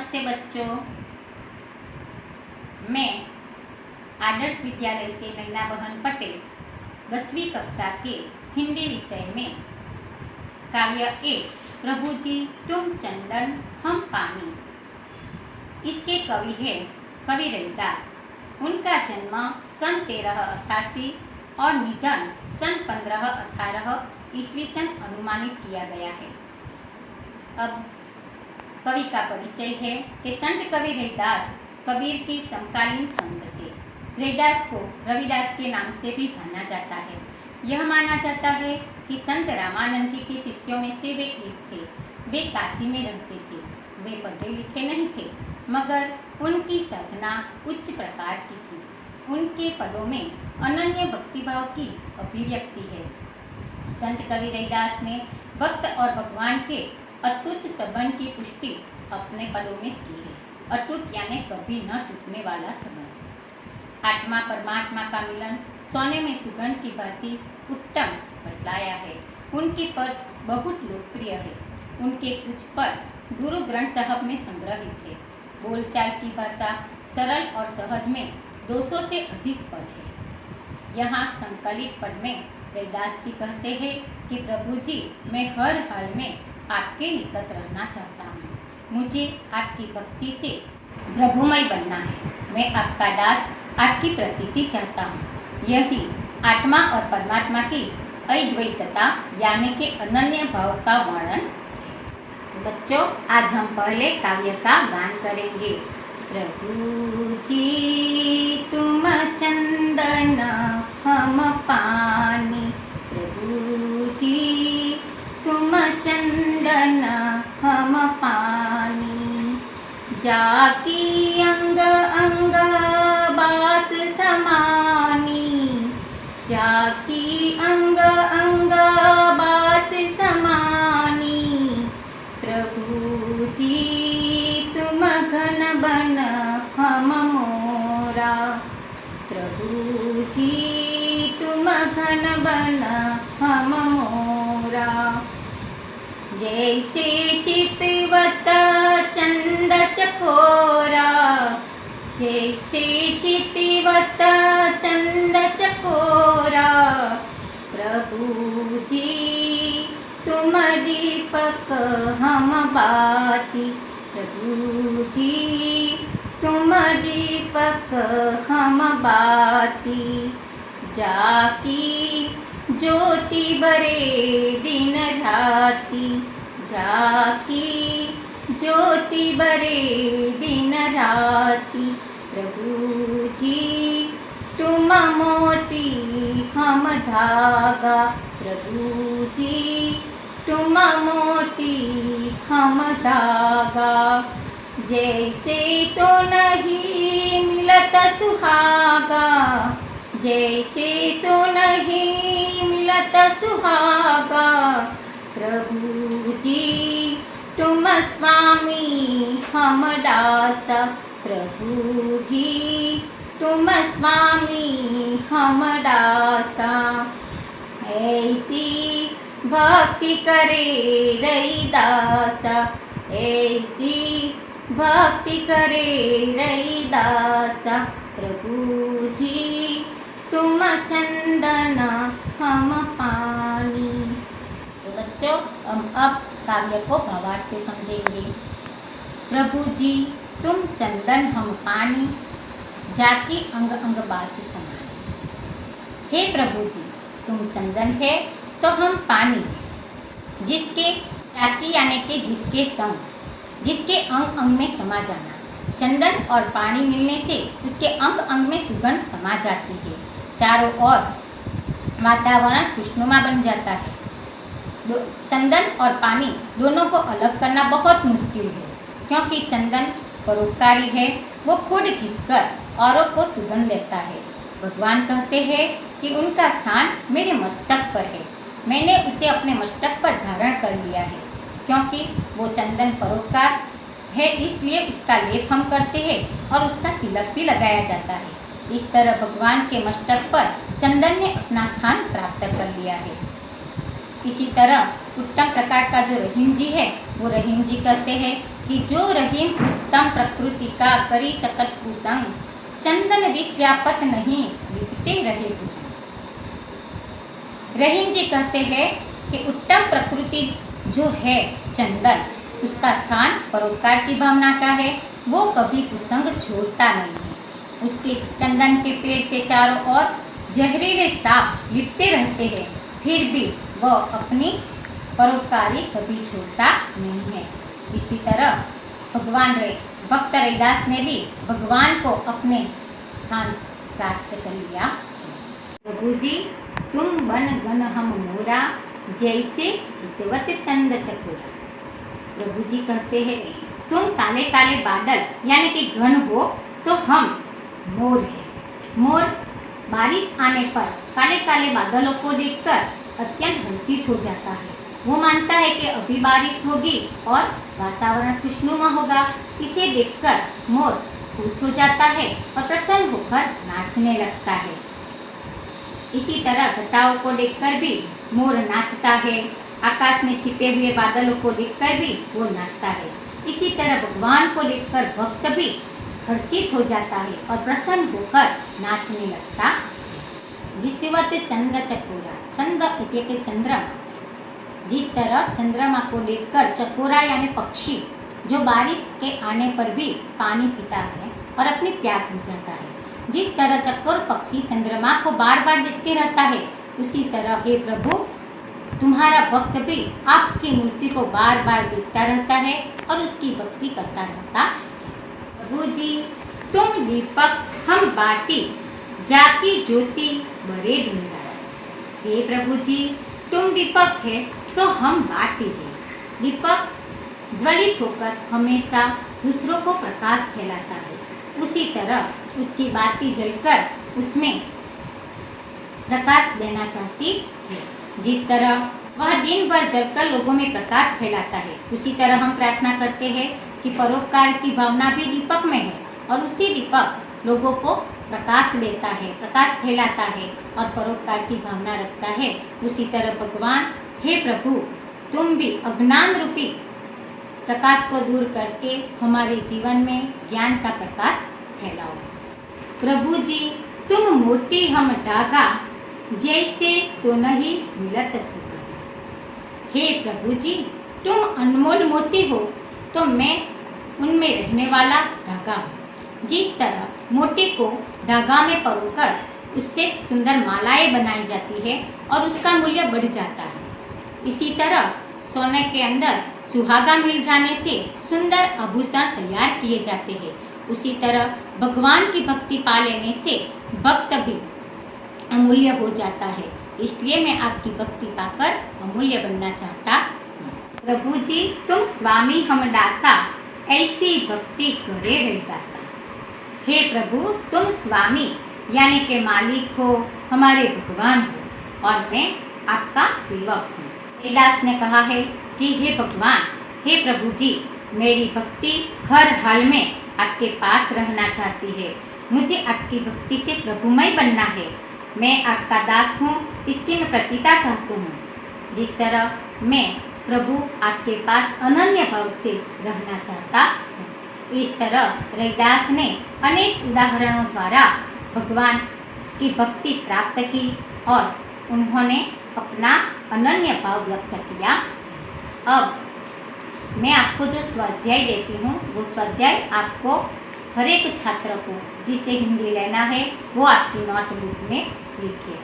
नमस्ते बच्चों, मैं आदर्श विद्यालय से नैना बहन पटेल 10वीं कक्षा के हिंदी विषय में काव्य 1 प्रभु जी तुम चंदन हम पानी, इसके कवि है कवि रविदास। उनका जन्म सन 1388 और निधन सन 1518 ईस्वी सन अनुमानित किया गया है। अब कवि का परिचय है कि संत कवि रविदास कबीर के समकालीन संत थे। रविदास को रविदास के नाम से भी जाना जाता है। यह माना जाता है कि संत रामानंद जी के शिष्यों में से वे एक थे। वे काशी में रहते थे। वे पढ़े लिखे नहीं थे, मगर उनकी साधना उच्च प्रकार की थी। उनके पदों में अनन्य भक्तिभाव की अभिव्यक्ति है। संत कवि रविदास ने भक्त और भगवान के अटूट संबंध की पुष्टि अपने पदों में की है। अटूट यानी कभी न टूटने वाला संबंध। आत्मा परमात्मा का मिलन सोने में सुगंध की भांति उत्तम बतलाया है। उनके पद बहुत लोकप्रिय है। उनके कुछ पद गुरु ग्रंथ साहब में संग्रहित थे। बोलचाल की भाषा सरल और सहज में 200 से अधिक पद है। यहाँ संकलित पद में रविदास जी कहते हैं कि प्रभु जी, मैं हर हाल में आपके निकट रहना चाहता हूँ। मुझे आपकी भक्ति से प्रभुमय बनना है। मैं आपका दास, आपकी प्रतीति चाहता हूँ। यही आत्मा और परमात्मा की अद्वैतता यानी कि अनन्य भाव का वर्णन है। तो बच्चों, आज हम पहले काव्य का गान करेंगे। प्रभु जी तुम चंदन हम पानी, प्रभु जी तुम चंदन हम पानी, जाकी अंग अंग बास समानी, जाकी अंग अंग बास समानी, प्रभु जी तुम घन बन हम मोरा, प्रभु जी तुम घन बन हम मोरा, जैसे चितवत चंद चकोरा, जैसे चितवत चंद चकोरा, प्रभु जी तुम दीपक हम बाती, प्रभु जी तुम दीपक हम बाती, जाकी ज्योति बरे दिन राती, जाकी ज्योति बरे दिन राती, प्रभु जी तुम मोती हम धागा, प्रभु जी तुम मोती हम धागा, जैसे सोनही मिलत सुहागा, जैसे सोनही मिलत सुहागा, प्रभु जी तुम स्वामी हम दासा, प्रभु जी तुम स्वामी हम दासा, ऐसी भक्ति करे रविदासा, ऐसी भक्ति करे रविदासा, प्रभु जी तुम चंदन हम पानी। तो बच्चों, हम अब काव्य को भावार्थ से समझेंगे। प्रभु जी तुम चंदन हम पानी, जाकी अंग अंग बास समानी। हे प्रभु जी, तुम चंदन है तो हम पानी है, जिसके जाकी यानी कि जिसके संग, जिसके अंग अंग में समा जाना। चंदन और पानी मिलने से उसके अंग अंग में सुगंध समा जाती है। चारों ओर वातावरण खुशनुमा बन जाता है। चंदन और पानी दोनों को अलग करना बहुत मुश्किल है, क्योंकि चंदन परोपकारी है। वो खुद घिसकर औरों को सुगंध देता है। भगवान कहते हैं कि उनका स्थान मेरे मस्तक पर है। मैंने उसे अपने मस्तक पर धारण कर लिया है। क्योंकि वो चंदन परोपकार है, इसलिए उसका लेप हम करते हैं और उसका तिलक भी लगाया जाता है। इस तरह भगवान के मस्तक पर चंदन ने अपना स्थान प्राप्त कर लिया है। इसी तरह उत्तम प्रकार का जो रहीम जी है वो रहीम जी कहते हैं कि जो रहीम उत्तम प्रकृति का करी सकत कुसंग, चंदन विष व्यापत नहीं लिपटे रहे भुजंग। रहीम जी कहते हैं कि उत्तम प्रकृति जो है चंदन, उसका स्थान परोपकार की भावना का है। वो कभी कुसंग छोड़ता नहीं है। उसके चंदन के पेड़ के चारों ओर जहरीले सांप लिपटे रहते हैं, फिर भी वह अपनी परोपकारी कभी छोड़ता नहीं है। इसी तरह भक्त रैदास ने भी भगवान को अपने स्थान प्राप्त कर लिया। प्रभु जी तुम बन गण हम मोरा, जैसे चितवत चंद चकोरा। प्रभु जी कहते हैं तुम काले काले बादल यानी कि घन हो, तो हम मोर है। मोर बारिश आने पर काले काले बादलों को देखकर अत्यंत हर्षित हो जाता है। वो मानता है कि अभी बारिश होगी और वातावरण खुशनुमा होगा। इसे देखकर मोर खुश हो जाता है और प्रसन्न होकर नाचने लगता है। इसी तरह घटाओं को देखकर भी मोर नाचता है। आकाश में छिपे हुए बादलों को देखकर भी वो नाचता है। इसी तरह भगवान को देखकर भक्त भी हर्षित हो जाता है और प्रसन्न होकर नाचने लगता है। जिसवत चंद्र चकोरा, चंद्र એટલે કે चंद्रमा। जिस तरह चंद्रमा को देखकर चकोरा यानी पक्षी जो बारिश के आने पर भी पानी पीता है और अपनी प्यास बुझाता है, जिस तरह चकोर पक्षी चंद्रमा को बार बार देखते रहता है, उसी तरह हे प्रभु तुम्हारा भक्त भी आपकी मूर्ति को बार बार देखता रहता है और उसकी भक्ति करता रहता है। प्रभु जी तुम दीपक हम बाती, जाकी ज्योति बड़े ढूंढा। हे प्रभु जी तुम दीपक है तो हम बाती है। दीपक ज्वलित होकर हमेशा दूसरों को प्रकाश फैलाता है, उसी तरह उसकी बाती जलकर उसमें प्रकाश देना चाहती है। जिस तरह वह दिन भर जलकर लोगों में प्रकाश फैलाता है, उसी तरह हम प्रार्थना करते हैं कि परोपकार की भावना भी दीपक में है और उसी दीपक लोगों को प्रकाश देता है, प्रकाश फैलाता है और परोपकार की भावना रखता है। उसी तरह भगवान हे प्रभु तुम भी अज्ञान रूपी प्रकाश को दूर करके हमारे जीवन में ज्ञान का प्रकाश फैलाओ। प्रभु जी तुम मोती हम धागा, जैसे सोनही मिलत सुहागा। हे प्रभु जी तुम अनमोल मोती हो तो मैं उनमें रहने वाला धागा हूँ। जिस तरह मोती को धागा में परोकर उससे सुंदर मालाएं बनाई जाती है और उसका मूल्य बढ़ जाता है, इसी तरह सोने के अंदर सुहागा मिल जाने से सुंदर आभूषण तैयार किए जाते हैं। उसी तरह भगवान की भक्ति पा लेने से भक्त भी अमूल्य हो जाता है। इसलिए मैं आपकी भक्ति पाकर अमूल्य बनना चाहता हूँ। प्रभु जी तुम स्वामी हम दासा, ऐसी भक्ति करे रैदासा। हे प्रभु तुम स्वामी यानी के मालिक हो, हमारे भगवान हो और मैं आपका सेवक हूँ। रैदास ने कहा है कि हे भगवान, हे प्रभु जी मेरी भक्ति हर हाल में आपके पास रहना चाहती है। मुझे आपकी भक्ति से प्रभुमय बनना है। मैं आपका दास हूँ, इसकी मैं प्रतीता चाहती हूँ। जिस तरह मैं प्रभु आपके पास अनन्य भाव से रहना चाहता हूँ। इस तरह रैदास ने अनेक उदाहरणों द्वारा भगवान की भक्ति प्राप्त की और उन्होंने अपना अनन्य भाव व्यक्त किया। अब मैं आपको जो स्वाध्याय देती हूँ वो स्वाध्याय आपको हर एक छात्र को जिसे हिंदी लेना है वो आपकी नोटबुक में लिखिए।